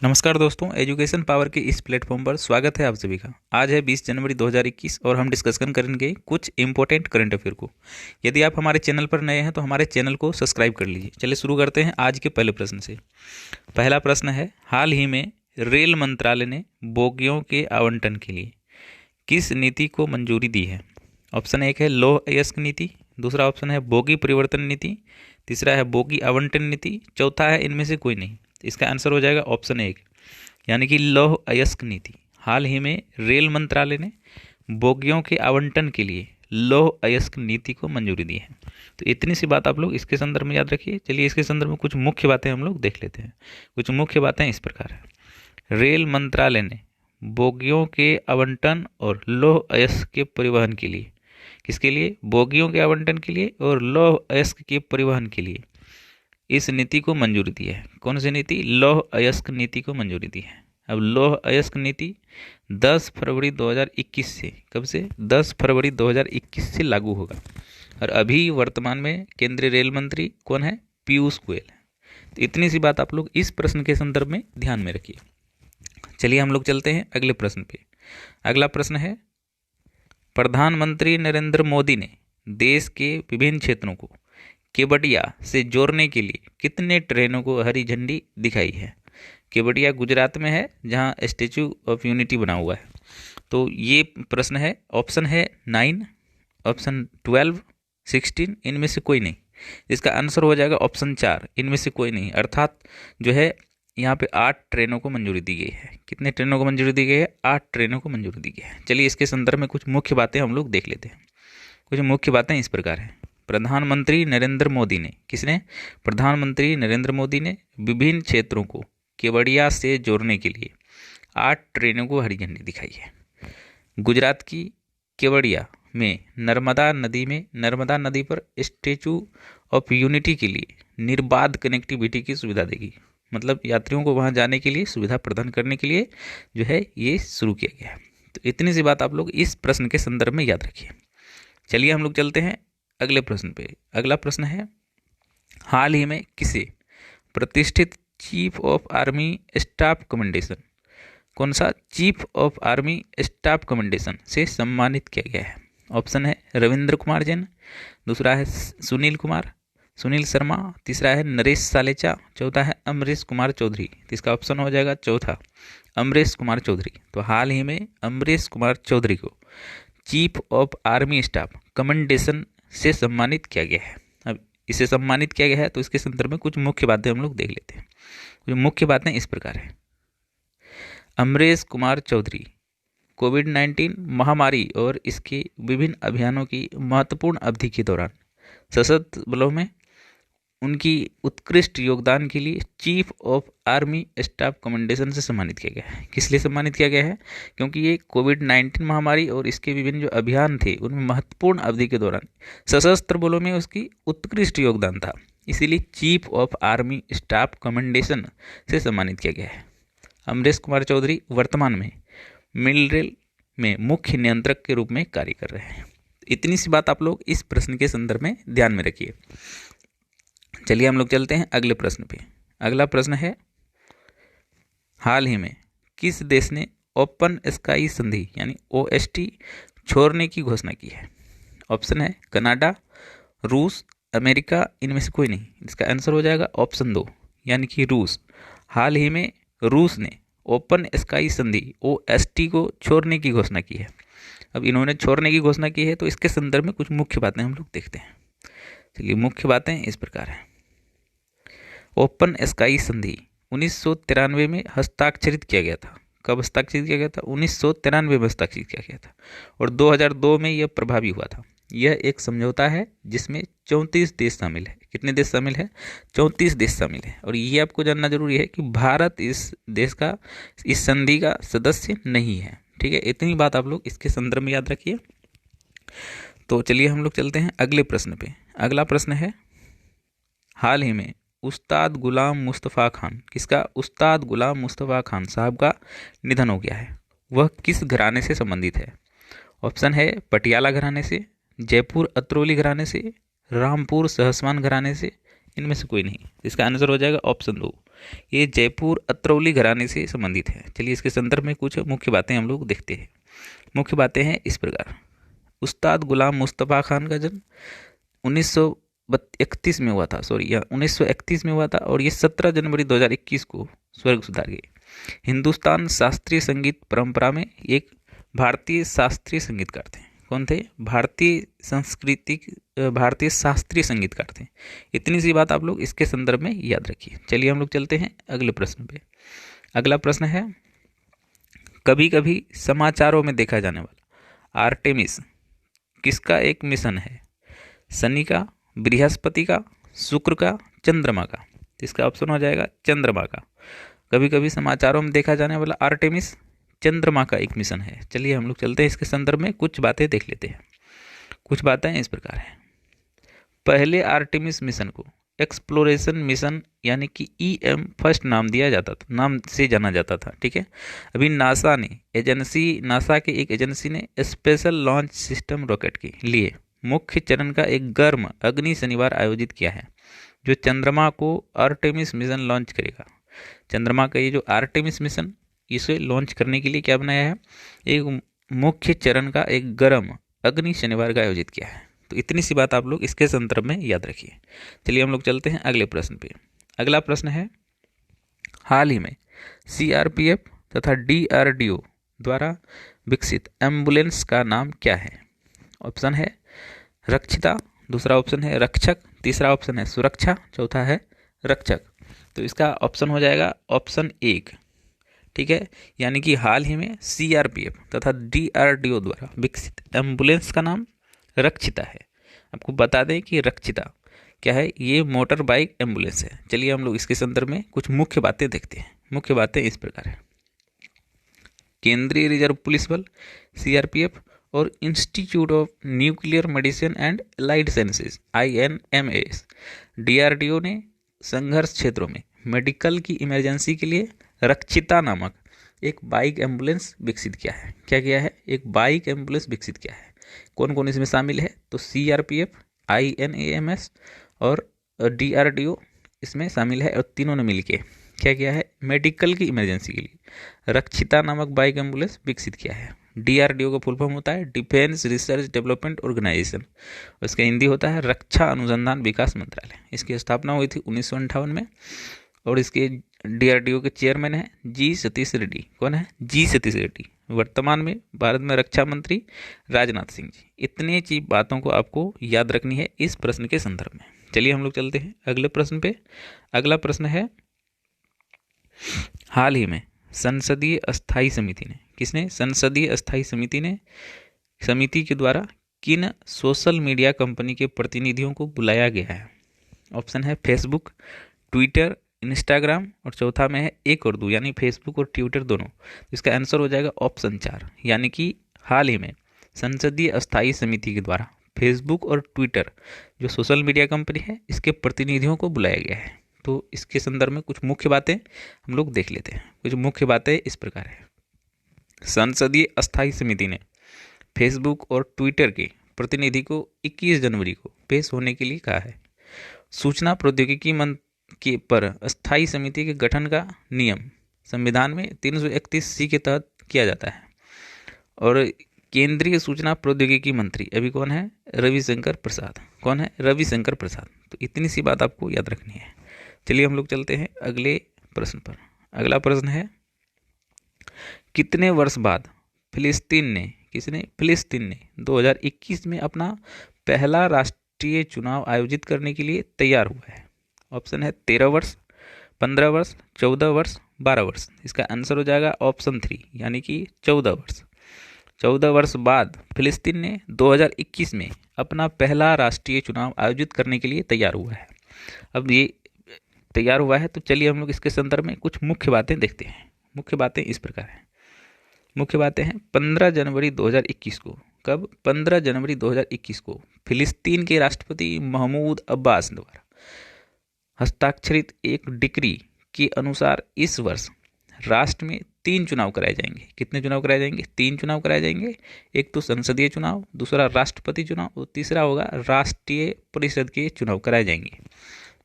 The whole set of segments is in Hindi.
नमस्कार दोस्तों, एजुकेशन पावर के इस प्लेटफॉर्म पर स्वागत है आप सभी का। आज है 20 जनवरी 2021 और हम डिस्कशन करेंगे कुछ इंपॉर्टेंट करंट अफेयर को। यदि आप हमारे चैनल पर नए हैं तो हमारे चैनल को सब्सक्राइब कर लीजिए। चलिए शुरू करते हैं आज के पहले प्रश्न से। पहला प्रश्न है, हाल ही में रेल मंत्रालय ने बोगियों के आवंटन के लिए किस नीति को मंजूरी दी है? ऑप्शन एक है लौह अयस्क नीति, दूसरा ऑप्शन है बोगी परिवर्तन नीति, तीसरा है बोगी आवंटन नीति, चौथा है इनमें से कोई नहीं। इसका आंसर हो जाएगा ऑप्शन एक, यानी कि लौह अयस्क नीति। हाल ही में रेल मंत्रालय ने बोगियों के आवंटन के लिए लौह अयस्क नीति को मंजूरी दी है। तो इतनी सी बात आप लोग इसके संदर्भ में याद रखिए। चलिए इसके संदर्भ में कुछ मुख्य बातें हम लोग देख लेते हैं। कुछ मुख्य बातें इस प्रकार है। रेल मंत्रालय ने बोगियों के आवंटन और लौह अयस्क के परिवहन के लिए, किसके लिए? बोगियों के आवंटन के लिए और लौह अयस्क के परिवहन के लिए इस नीति को मंजूरी दी है। कौन सी नीति? लौह अयस्क नीति को मंजूरी दी है। अब लौह अयस्क नीति 10 फरवरी 2021 से, कब से? 10 फरवरी 2021 से लागू होगा। और अभी वर्तमान में केंद्रीय रेल मंत्री कौन है? पीयूष गोयल है। तो इतनी सी बात आप लोग इस प्रश्न के संदर्भ में ध्यान में रखिए। चलिए हम लोग चलते हैं अगले प्रश्न पे। अगला प्रश्न है, प्रधानमंत्री नरेंद्र मोदी ने देश के विभिन्न क्षेत्रों को केवड़िया से जोड़ने के लिए कितने ट्रेनों को हरी झंडी दिखाई है? केवड़िया गुजरात में है, जहां स्टैचू ऑफ यूनिटी बना हुआ है। तो ये प्रश्न है, ऑप्शन है 9, ऑप्शन 12, 16, इनमें से कोई नहीं। इसका आंसर हो जाएगा ऑप्शन 4, इनमें से कोई नहीं। अर्थात जो है यहाँ पे 8 ट्रेनों को मंजूरी दी गई है। कितने ट्रेनों को मंजूरी दी गई है? 8 ट्रेनों को मंजूरी दी गई है। चलिए इसके संदर्भ में कुछ मुख्य बातें हम लोग देख लेते हैं। कुछ मुख्य बातें इस प्रकार हैं। प्रधानमंत्री नरेंद्र मोदी ने, किसने? प्रधानमंत्री नरेंद्र मोदी ने विभिन्न क्षेत्रों को केवड़िया से जोड़ने के लिए 8 ट्रेनों को हरी झंडी दिखाई है। गुजरात की केवड़िया में नर्मदा नदी पर स्टैचू ऑफ यूनिटी के लिए निर्बाध कनेक्टिविटी की सुविधा देगी। मतलब यात्रियों को वहां जाने के लिए सुविधा प्रदान करने के लिए जो है ये शुरू किया गया है। तो इतनी सी बात आप लोग इस प्रश्न के संदर्भ में याद रखिए। चलिए हम लोग चलते हैं अगले प्रश्न पे। अगला प्रश्न है, हाल ही में किसे प्रतिष्ठित chief of army staff commendation, कौन सा chief of army staff commendation से सम्मानित किया गया है? ऑप्शन है रविंद्र कुमार जैन, दूसरा है सुनील शर्मा, तीसरा है नरेश सालेचा, चौथा है अमरीश कुमार चौधरी। तो इसका ऑप्शन हो जाएगा चौथा, अमरीश कुमार चौधरी। तो हाल ही में अमरीश कुमार चौधरी को chief of army staff commendation से सम्मानित किया गया है। अब इसे सम्मानित किया गया है तो इसके संदर्भ में कुछ मुख्य बातें हम लोग देख लेते हैं। कुछ मुख्य बातें इस प्रकार है। अमरीश कुमार चौधरी कोविड-19 महामारी और इसके विभिन्न अभियानों की महत्वपूर्ण अवधि के दौरान सशस्त्र बलों में उनकी उत्कृष्ट योगदान के लिए chief of army staff commendation से सम्मानित किया गया है। किस लिए सम्मानित किया गया है? क्योंकि ये कोविड-19 महामारी और इसके विभिन्न जो अभियान थे उनमें महत्वपूर्ण अवधि के दौरान सशस्त्र बलों में उसकी उत्कृष्ट योगदान था, इसीलिए chief of army staff commendation से सम्मानित किया गया है। अमरीश कुमार चौधरी वर्तमान में मिड रेल में मुख्य नियंत्रक के रूप में कार्य कर रहे हैं। इतनी सी बात आप लोग इस प्रश्न के संदर्भ में ध्यान में रखिए। चलिए हम लोग चलते हैं अगले प्रश्न पे। अगला प्रश्न है, हाल ही में किस देश ने ओपन स्काई संधि यानी OST छोड़ने की घोषणा की है? ऑप्शन है कनाडा, रूस, अमेरिका, इनमें से कोई नहीं। इसका आंसर हो जाएगा ऑप्शन 2, यानी कि रूस। हाल ही में रूस ने ओपन स्काई संधि OST को छोड़ने की घोषणा की है। अब इन्होंने छोड़ने की घोषणा की है तो इसके संदर्भ में कुछ मुख्य बातें हम लोग देखते हैं। चलिए मुख्य बातें इस प्रकार हैं। ओपन स्काई संधि 1993 में हस्ताक्षरित किया गया था। कब हस्ताक्षरित किया गया था? 1993 में हस्ताक्षरित किया गया था और 2002 में यह प्रभावी हुआ था। यह एक समझौता है जिसमें 34 देश शामिल है। कितने देश शामिल है? 34 देश शामिल है। और ये आपको जानना जरूरी है कि भारत इस संधि का सदस्य नहीं है। ठीक है, इतनी बात आप लोग इसके संदर्भ में याद रखिए। तो चलिए हम लोग चलते हैं अगले प्रश्न पे। अगला प्रश्न है, हाल ही में उस्ताद गुलाम मुस्तफ़ा खान, किसका? उस्ताद गुलाम मुस्तफ़ा खान साहब का निधन हो गया है। वह किस घराने से संबंधित है? ऑप्शन है पटियाला घराने से, जयपुर अतरौली घराने से, रामपुर सहसवान घराने से, इनमें से कोई नहीं। इसका आंसर हो जाएगा ऑप्शन 2, ये जयपुर अत्रौली घराने से संबंधित है। चलिए इसके संदर्भ में कुछ मुख्य बातें हम लोग देखते हैं। मुख्य बातें हैं इस प्रकार। उस्ताद गुलाम मुस्तफ़ा खान का जन्म 1931 में हुआ था, या 1931 में हुआ था, और ये 17 जनवरी 2021 को स्वर्ग सुधार गए। हिंदुस्तान शास्त्रीय संगीत परंपरा में एक भारतीय शास्त्रीय संगीतकार थे। कौन थे? भारतीय शास्त्रीय संगीतकार थे। इतनी सी बात आप लोग इसके संदर्भ में याद रखिए। चलिए हम लोग चलते हैं अगले प्रश्न पे। अगला प्रश्न है, कभी कभी समाचारों में देखा जाने वाला आर्टेमिस किसका एक मिशन है? शनि का, बृहस्पति का, शुक्र का, चंद्रमा का? इसका ऑप्शन हो जाएगा चंद्रमा का। कभी कभी समाचारों में देखा जाने वाला आर्टेमिस चंद्रमा का एक मिशन है। चलिए हम लोग चलते हैं इसके संदर्भ में कुछ बातें देख लेते हैं। कुछ बातें इस प्रकार हैं। पहले आर्टेमिस मिशन को एक्सप्लोरेशन मिशन यानी कि EM फर्स्ट नाम दिया जाता था, नाम से जाना जाता था। ठीक है। अभी नासा के एक एजेंसी ने स्पेशल लॉन्च सिस्टम रॉकेट के लिए मुख्य चरण का एक गर्म अग्नि शनिवार आयोजित किया है, जो चंद्रमा को आर्टेमिस मिशन लॉन्च करेगा। चंद्रमा का ये जो आर्टेमिस मिशन, इसे लॉन्च करने के लिए क्या बनाया है? एक मुख्य चरण का एक गर्म अग्नि शनिवार का आयोजित किया है। तो इतनी सी बात आप लोग इसके संदर्भ में याद रखिए। चलिए हम लोग चलते हैं अगले प्रश्न पे। अगला प्रश्न है, हाल ही में CRPF तथा DRDO द्वारा विकसित एम्बुलेंस का नाम क्या है? ऑप्शन है रक्षिता, दूसरा ऑप्शन है रक्षक, तीसरा ऑप्शन है सुरक्षा, चौथा है रक्षक। तो इसका ऑप्शन हो जाएगा ऑप्शन 1। ठीक है। यानी कि हाल ही में CRPF तथा DRDO द्वारा विकसित एम्बुलेंस का नाम रक्षिता है। आपको बता दें कि रक्षिता क्या है? ये मोटर बाइक एम्बुलेंस है। चलिए हम लोग इसके संदर्भ में कुछ मुख्य बातें देखते हैं। मुख्य बातें इस प्रकार है। केंद्रीय रिजर्व पुलिस बल CRPF और institute of nuclear medicine and allied sciences INMAS DRDO ने संघर्ष क्षेत्रों में मेडिकल की इमरजेंसी के लिए रक्षिता नामक एक बाइक एम्बुलेंस विकसित किया है। क्या किया है? एक बाइक एम्बुलेंस विकसित किया है। कौन कौन इसमें शामिल है? तो CRPF, INAMS और DRDO इसमें शामिल है, और तीनों ने मिलकर क्या किया है? मेडिकल की इमरजेंसी के लिए रक्षिता नामक बाइक एम्बुलेंस विकसित किया है। DRDO का फुल फॉर्म होता है डिफेंस रिसर्च डेवलपमेंट ऑर्गेनाइजेशन, और इसका हिंदी होता है रक्षा अनुसंधान विकास मंत्रालय। इसकी स्थापना हुई थी 1958 में, और इसके DRDO के चेयरमैन हैं G सतीश रेड्डी। कौन है? G सतीश रेड्डी। वर्तमान में भारत में रक्षा मंत्री राजनाथ सिंह जी। इतने चीज बातों को आपको याद रखनी है इस प्रश्न के संदर्भ में। चलिए हम लोग चलते हैं अगले प्रश्न पे। अगला प्रश्न है, हाल ही में संसदीय अस्थायी समिति ने, किसने? संसदीय अस्थायी समिति ने, समिति के द्वारा किन सोशल मीडिया कंपनी के प्रतिनिधियों को बुलाया गया है? ऑप्शन है फेसबुक, ट्विटर, इंस्टाग्राम, और चौथा में है एक और दो, यानी फेसबुक और ट्विटर दोनों। तो इसका आंसर हो जाएगा ऑप्शन 4। यानी कि हाल ही में संसदीय अस्थायी समिति के द्वारा फेसबुक और ट्विटर जो सोशल मीडिया कंपनी है, इसके प्रतिनिधियों को बुलाया गया है। तो इसके संदर्भ में कुछ मुख्य बातें हम लोग देख लेते हैं। कुछ मुख्य बातें इस प्रकार है। संसदीय अस्थायी समिति ने फेसबुक और ट्विटर के प्रतिनिधि को 21 जनवरी को पेश होने के लिए कहा है। सूचना प्रौद्योगिकी के पर अस्थायी समिति के गठन का नियम संविधान में 331C के तहत किया जाता है, और केंद्रीय सूचना प्रौद्योगिकी मंत्री अभी कौन है? रविशंकर प्रसाद। कौन है? रविशंकर प्रसाद। तो इतनी सी बात आपको याद रखनी है। चलिए हम लोग चलते हैं अगले प्रश्न पर। अगला प्रश्न है, कितने वर्ष बाद फिलिस्तीन ने 2021 में अपना पहला राष्ट्रीय चुनाव आयोजित करने के लिए तैयार हुआ है? ऑप्शन है 13 वर्ष, 15 वर्ष, 14 वर्ष, 12 वर्ष। इसका आंसर हो जाएगा ऑप्शन 3, यानी कि 14 वर्ष। 14 वर्ष बाद फिलिस्तीन ने 2021 में अपना पहला राष्ट्रीय चुनाव आयोजित करने के लिए तैयार हुआ है। अब ये तैयार हुआ है, तो चलिए हम लोग इसके संदर्भ में कुछ मुख्य बातें देखते हैं। मुख्य बातें इस प्रकार हैं। मुख्य बातें हैं 15 जनवरी 2021 को। कब? 15 जनवरी 2021 को फिलिस्तीन के राष्ट्रपति महमूद अब्बास द्वारा हस्ताक्षरित एक डिक्री के अनुसार इस वर्ष राष्ट्र में 3 चुनाव कराए जाएंगे। कितने चुनाव कराए जाएंगे? 3 चुनाव कराए जाएंगे। एक तो संसदीय चुनाव, दूसरा राष्ट्रपति चुनाव, और तीसरा होगा राष्ट्रीय परिषद के चुनाव कराए जाएंगे।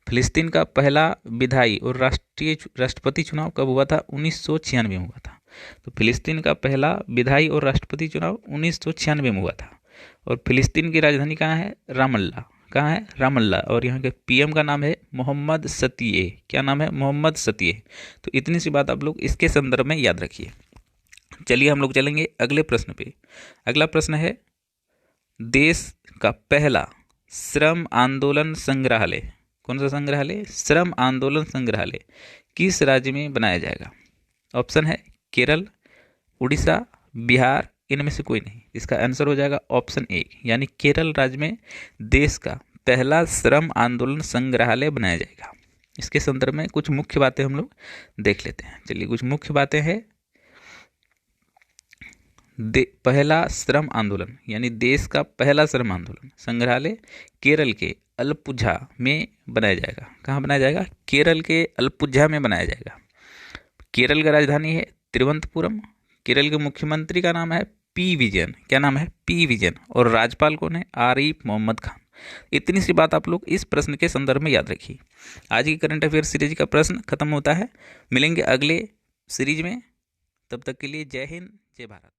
फिलिस्तीन का पहला विधायी और राष्ट्रपति चुनाव कब हुआ था? 1996 में हुआ था। तो फिलिस्तीन का पहला विधायी और राष्ट्रपति चुनाव 1996 में हुआ था। और फिलिस्तीन की राजधानी कहाँ है? रामल्ला। कहाँ है? रामल्ला। और यहाँ के पीएम का नाम है मोहम्मद सतिये। क्या नाम है? मोहम्मद सतिये। तो इतनी सी बात आप लोग इसके संदर्भ में याद रखिए। चलिए हम लोग चलेंगे अगले प्रश्न पे। अगला प्रश्न है, देश का पहला श्रम आंदोलन संग्रहालय, कौन सा संग्रहालय? श्रम आंदोलन संग्रहालय किस राज्य में बनाया जाएगा? ऑप्शन है केरल, उड़ीसा, बिहार, इनमें से कोई नहीं। इसका आंसर हो जाएगा ऑप्शन ए, यानी केरल राज्य में देश का पहला श्रम आंदोलन संग्रहालय बनाया जाएगा। इसके संदर्भ में कुछ मुख्य बातें हम लोग देख लेते हैं। चलिए कुछ मुख्य बातें हैं। पहला श्रम आंदोलन यानी देश का पहला श्रम आंदोलन संग्रहालय केरल के अलपुझा में बनाया जाएगा। कहाँ बनाया जाएगा? केरल के अलपुझा में बनाया जाएगा। केरल का राजधानी है तिरुवनंतपुरम। केरल के मुख्यमंत्री का नाम है पी विजयन। क्या नाम है? पी विजयन। और राज्यपाल कौन है? आरिफ मोहम्मद खान। इतनी सी बात आप लोग इस प्रश्न के संदर्भ में याद रखिए। आज की करंट अफेयर सीरीज का प्रश्न खत्म होता है। मिलेंगे अगले सीरीज में, तब तक के लिए जय हिंद, जय भारत।